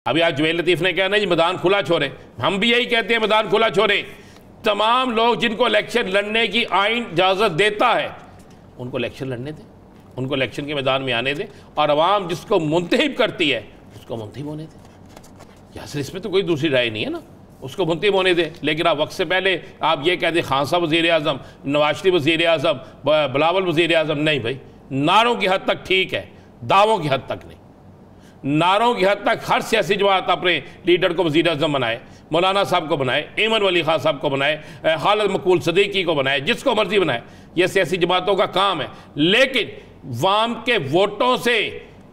अभी आज जुवेल लतीफ़ ने कहा ना जी मैदान खुला छोड़े, हम भी यही कहते हैं मैदान खुला छोड़े। तमाम लोग जिनको इलेक्शन लड़ने की आइन इजाज़त देता है उनको इलेक्शन लड़ने दें, उनको इलेक्शन के मैदान में आने दें, और अवाम जिसको मुंतखब करती है उसको मुंतखब होने दें। या सर इसमें तो कोई दूसरी राय नहीं है ना, उसको मुंतखब होने दें। लेकिन आप वक्त से पहले आप ये कह दें खान साहब वज़ीर आज़म, नवाज शरीफ वज़ीर आज़म, बिलावल वज़ीर आज़म, नहीं भाई, नारों की हद तक ठीक है, दावों की हद तक नहीं। नारों की हद तक हर सियासी जमात अपने लीडर को वज़ीर आज़म बनाए, मौलाना साहब को बनाए, एमन वली खान साहब को बनाए, खालिद मकबूल सदीकी को बनाए, जिसको मर्जी बनाए, यह सियासी जमातों का काम है। लेकिन वाम के वोटों से,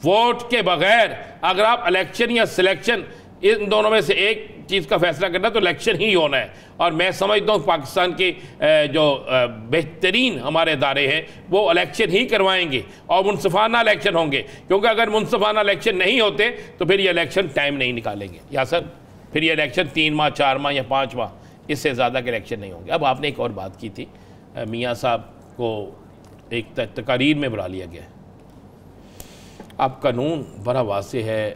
वोट के बगैर अगर आप इलेक्शन या सिलेक्शन इन दोनों में से एक चीज़ का फैसला करना तो इलेक्शन ही होना है। और मैं समझता हूँ पाकिस्तान के जो बेहतरीन हमारे इदारे हैं वो इलेक्शन ही करवाएंगे और मुनसिफाना इलेक्शन होंगे, क्योंकि अगर मुनसिफाना इलेक्शन नहीं होते तो फिर ये इलेक्शन टाइम नहीं निकालेंगे। या सर फिर ये इलेक्शन 3 माह 4 माह या 5 माह, इससे ज़्यादा के इलेक्शन नहीं होंगे। अब आपने एक और बात की थी, मियाँ साहब को एक तकारीर में बुला लिया गया। अब कानून बड़ा वाज़ेह है,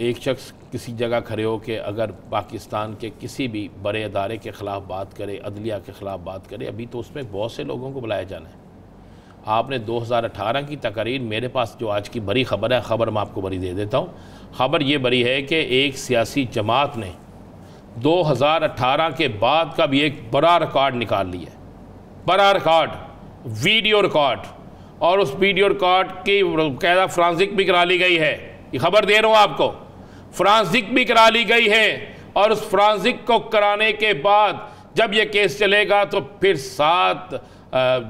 एक शख्स किसी जगह खड़े हो के अगर पाकिस्तान के किसी भी बड़े अदारे के ख़िलाफ़ बात करे, अदलिया के ख़िलाफ़ बात करे, अभी तो उसमें बहुत से लोगों को बुलाया जाना है। आपने 2018 की तकरीर, मेरे पास जो आज की बड़ी ख़बर है, ख़बर मैं आपको बड़ी दे देता हूँ। ख़बर ये बड़ी है कि एक सियासी जमात ने 2018 के बाद का भी एक बड़ा रिकॉर्ड निकाल लिया है, बड़ा रिकॉर्ड, वीडियो रिकॉर्ड, और उस वीडियो रिकॉर्ड की बाकायदा फ्रांसिक भी करा ली गई है। ये खबर दे रहा हूँ आपको, फ्रांसिक भी करा ली गई है, और उस फ्रांसिक को कराने के बाद जब ये केस चलेगा तो फिर 7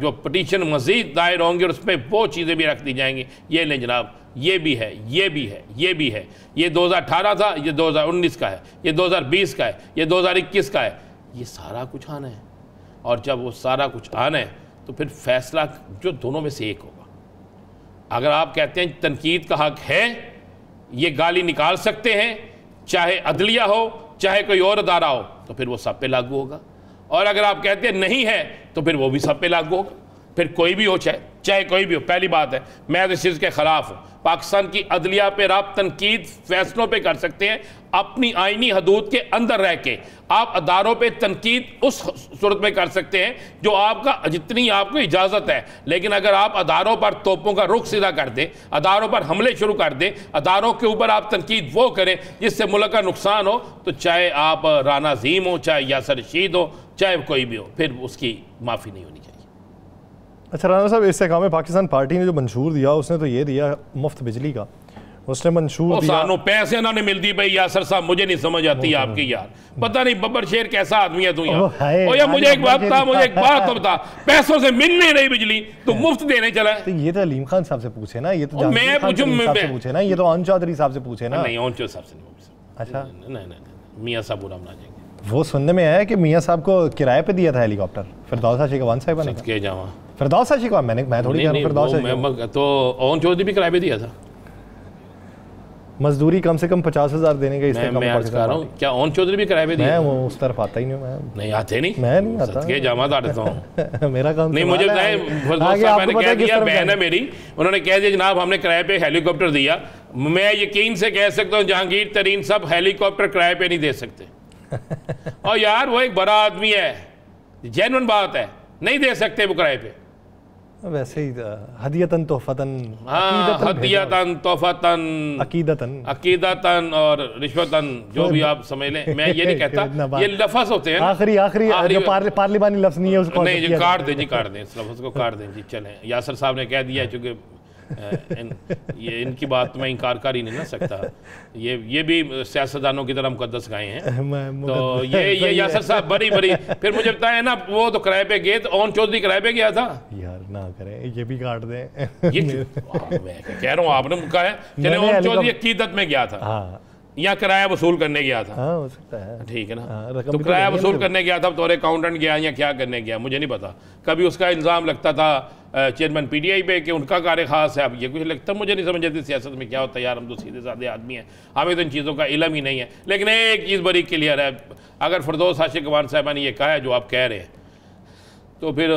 जो पिटीशन मज़ीद दायर होंगे और उस पर वो चीज़ें भी रख दी जाएंगी। ये लें जनाब, ये भी है, ये भी है, ये भी है, ये 2018 था, ये 2019 का है, ये 2020 का है, ये 2021 का है, ये सारा कुछ आना है। और जब वो सारा कुछ आना है तो फिर फैसला जो दोनों में से एक होगा। अगर आप कहते हैं तनकीद का हक है, ये गाली निकाल सकते हैं, चाहे अदलिया हो चाहे कोई और अदारा हो, तो फिर वो सब पे लागू होगा। और अगर आप कहते हैं नहीं है तो फिर वो भी सब पे लागू होगा, फिर कोई भी हो, चाहे कोई भी हो। पहली बात है, मैं इस चीज़ के ख़िलाफ़ हूँ। पाकिस्तान की अदलिया पे आप तनकीद फैसलों पे कर सकते हैं अपनी आइनी हदूद के अंदर रह के। आप अदारों पे तनकीद उस सूरत में कर सकते हैं जो आपका जितनी आपको इजाज़त है। लेकिन अगर आप अदारों पर तोपों का रुख सीधा कर दें, अदारों पर हमले शुरू कर दें, अदारों के ऊपर आप तनकीद वो करें जिससे मुल्क का नुकसान हो, तो चाहे आप राना अज़ीम हो, चाहे यासर रशीद हो, चाहे कोई भी हो, फिर उसकी माफ़ी नहीं होनी चाहिए। अच्छा राना साहब, इस काम में पाकिस्तान पार्टी ने जो मंशूर दिया उसने तो ये दिया मुफ्त बिजली का, उसने मंशूर दिया, पैसे ना मिलती भाई। यासर साहब मुझे नहीं समझ आती आपकी यार, पता नहीं बब्बर शेर कैसा आदमी है तू यार। ओ यार मुझे एक बात बता, पैसों से मिलने नहीं बिजली तो मुफ्त देने चला है। तो ये तो अलीम खान साहब से पूछे ना, ये तो मैं पूछे ना, ये तो अन चौधरी साहब से पूछे ना। नहीं, अन चौधरी साहब से नहीं। अच्छा नहीं, मियाँ साहब बुरा ना जाएंगे। वो सुनने में आया कि मियाँ साहब को किराए पे दिया था हेलीकॉप्टर, फिरदौस आशिकवान साहब ने के जावा फिरदौस आशिकवान, मैं थोड़ी कह रहा हूं फिरदौस आशिकवान, तो ओन चौधरी भी किराए पे दिया था। मजदूरी कम से कम 50,000 देने का इससे कम कर रहा हूं, क्या ओन चौधरी भी किराए पे दिया? मैं वो उस तरफ आता ही नहीं, मैं नहीं आते, नहीं मैं नहीं आता के जामा दाड़ता हूं मेरा काम नहीं, मुझे फिरदौस साहब ने कह दिया, बहन है मेरी, उन्होंने कह दिया जनाब हमने किराए पे हेलीकॉप्टर दिया। मैं यकीन से कह सकता हूं जहांगीर तरीन सब हेलीकॉप्टर किराए पे नहीं दे सकते। और यार वो एक बड़ा आदमी है, जेन्युइन बात है, नहीं दे सकते वो किराए पे। वैसे ही हदियतन तोहफतन, हदियतन तोहफतन, अकीदतन और रिश्वतन, जो भी आप समझ लें। मैं ये नहीं कहता, ये लफ्ज़ होते हैं आखिरी पार्लिमानी लफ्ज़ नहीं है उसको, नहीं जी काट दें, जी काट दें, इस लफ्ज़ को काट दें जी। चलें, यासर साहब ने कह दिया, चूँकि ये इनकी बात मैं इनकार कर ही नहीं ना सकता। ये भी सियासतदानों की तरह मुकद्दस गाय हैं। तो ये यासर साहब बड़ी फिर मुझे बताया ना, वो तो किराए पे गए, तो ओन चौधरी किराए पे गया था यार। ना करें, ये भी काट दें। ये मैं कह रहा हूँ, आपने मुझे कहा है, चले ओन चौधरी अकीदत में गया था या किराया वसूल करने गया था। हो सकता है, ठीक है ना। तो किराया वसूल करने गया था, तो अकाउंटेंट गया या क्या करने गया मुझे नहीं पता। कभी उसका इल्ज़ाम लगता था चेयरमैन PTI पे कि उनका कार्य खास है। अब ये कुछ लगता मुझे नहीं समझ आती सियासत में क्या होता है यार, हम तो सीधे साधे आदमी हैं, हमें तो इन चीज़ों का इल्म ही नहीं है। लेकिन एक चीज़ बड़ी क्लियर है, अगर फिरदौस आशिकवान साहबा ने ये कहा है जो आप कह रहे हैं, तो फिर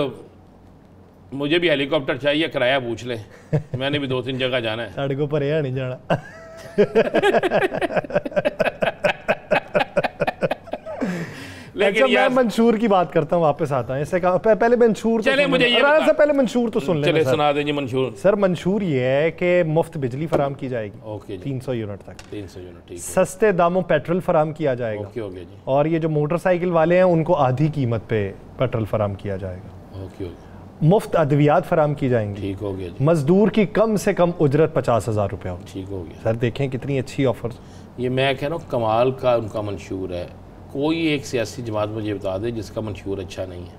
मुझे भी हेलीकॉप्टर चाहिए, किराया पूछ लें। मैंने भी 2-3 जगह जाना है। साढ़े को पर नहीं जाना लेकिन मैं मंशूर की बात करता हूँ, वापस आता है इससे पहले मंशूर चले मुझे ये से पहले मंशूर तो सुन चले सुना देंगे मंशूर। सर मंशूर ये है कि मुफ्त बिजली फराम की जाएगी, ओके 300 यूनिट तक, 300 यूनिट, ठीक है। सस्ते दामों पेट्रोल फराम किया जाएगा, ओके ओके जी। और ये जो मोटरसाइकिल वाले हैं उनको आधी कीमत पे पेट्रोल फराम किया जाएगा, ओके ओके। मुफ्त अद्वियात फराम की जाएंगी, ठीक हो गया जी। मजदूर की कम से कम उजरत 50,000 रुपया होगी। ठीक हो गया सर देखें कितनी अच्छी ऑफर। ये मैं कह रहा हूँ कमाल का उनका मंशूर है। कोई एक सियासी जमात मुझे बता दे जिसका मंशूर अच्छा नहीं है,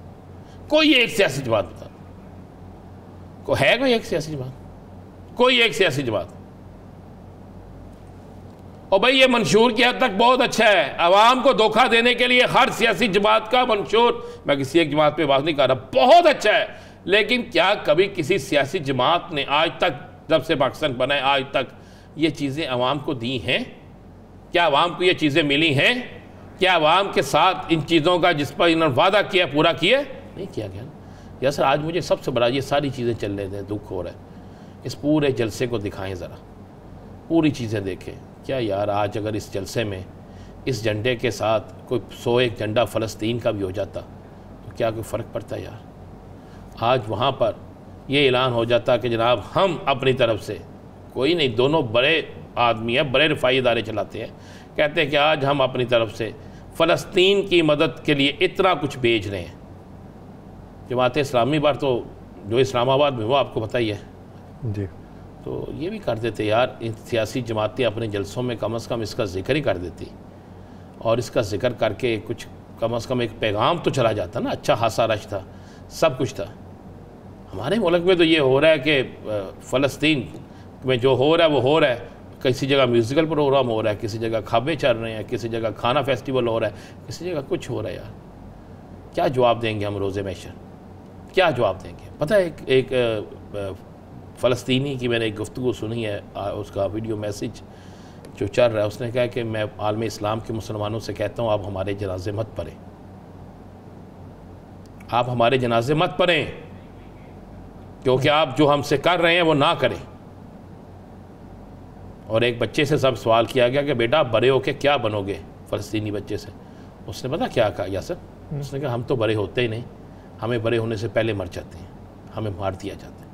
कोई एक सियासी जमात बता दे, को है कोई एक सियासी जमात, कोई एक सियासी जमात। और भाई ये मंशूर की हद तक बहुत अच्छा है, आवाम को धोखा देने के लिए हर सियासी जमात का मंशूर, मैं किसी एक जमात पे बात नहीं कर रहा, बहुत अच्छा है। लेकिन क्या कभी किसी सियासी जमात ने आज तक, जब से पाकिस्तान बना है आज तक, ये चीज़ें आवाम को दी हैं? क्या आवाम को ये चीज़ें मिली हैं? क्या आवाम के साथ इन चीज़ों का जिस पर इन्होंने वादा किया पूरा किया? नहीं किया गया। या सर आज मुझे सबसे बड़ा ये सारी चीज़ें चल रहे थे, दुख हो रहा है। इस पूरे जलसे को दिखाएं ज़रा, पूरी चीज़ें देखें। क्या यार आज अगर इस जलसे में इस झंडे के साथ कोई 101 झंडा फ़लस्तीन का भी हो जाता तो क्या कोई फ़र्क पड़ता यार? आज वहाँ पर ये ऐलान हो जाता कि जनाब हम अपनी तरफ से, कोई नहीं, दोनों बड़े आदमी हैं, बड़े रफ़ाई इदारे चलाते हैं, कहते हैं कि आज हम अपनी तरफ से फ़लस्तीन की मदद के लिए इतना कुछ भेज रहे हैं। जमात इस्लामी बार तो जो इस्लामाबाद में वो आपको पता ही है जी, तो ये भी कर देते यार। इन सियासी जमातें अपने जलसों में कम से कम इसका जिक्र ही कर देती, और इसका जिक्र करके कुछ कम से कम एक पैगाम तो चला जाता ना। अच्छा खासा रश था, सब कुछ था। हमारे मुल्क में तो ये हो रहा है कि फ़लस्तीन में जो हो रहा है वो हो रहा है। किसी जगह म्यूज़िकल प्रोग्राम हो रहा है, किसी जगह खाबे चल रहे हैं, किसी जगह खाना फेस्टिवल हो रहा है, किसी जगह कुछ हो रहा है यार। क्या जवाब देंगे हम रोज़े महशर? क्या जवाब देंगे? पता है एक फ़लस्तीनी की मैंने एक गुफ्तगू सुनी है, उसका वीडियो मैसेज जो चल रहा है, उसने कहा कि मैं आलम इस्लाम के मुसलमानों से कहता हूँ आप हमारे जनाजे मत पढ़ें, आप हमारे जनाजे मत पढ़ें, क्योंकि आप जो हमसे कर रहे हैं वो ना करें। और एक बच्चे से सब सवाल किया गया कि बेटा बड़े होके क्या बनोगे, फ़लस्तीनी बच्चे से। उसने पता क्या कहा यासर? उसने कहा हम तो बड़े होते ही नहीं, हमें बड़े होने से पहले मर जाते हैं, हमें मार दिया जाता है।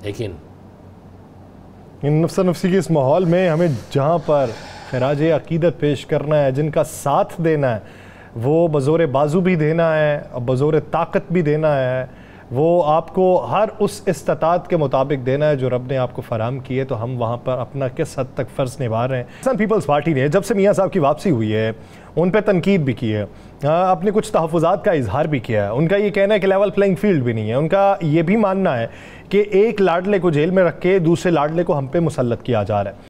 लेकिन इन नफ्सा नफ्सी के इस माहौल में हमें जहाँ पर खराज अकीदत पेश करना है, जिनका साथ देना है, वो बज़ोर बाजू भी देना है और बज़ोर ताकत भी देना है, वो आपको हर उस इस्तात के मुताबिक देना है जो रब ने आपको फराम की है। तो हम वहाँ पर अपना किस हद तक फ़र्ज़ निभा रहे हैं। पाकिस्तान पीपल्स पार्टी ने जब से मियाँ साहब की वापसी हुई है उन पर तनकीद भी की है, अपने कुछ तहफ़्फ़ुज़ात का इजहार भी किया है। उनका ये कहना है कि लेवल प्लेइंग फील्ड भी नहीं है। उनका ये भी मानना है कि एक लाडले को जेल में रख के दूसरे लाडले को हम पे मुसल्लत किया जा रहा है।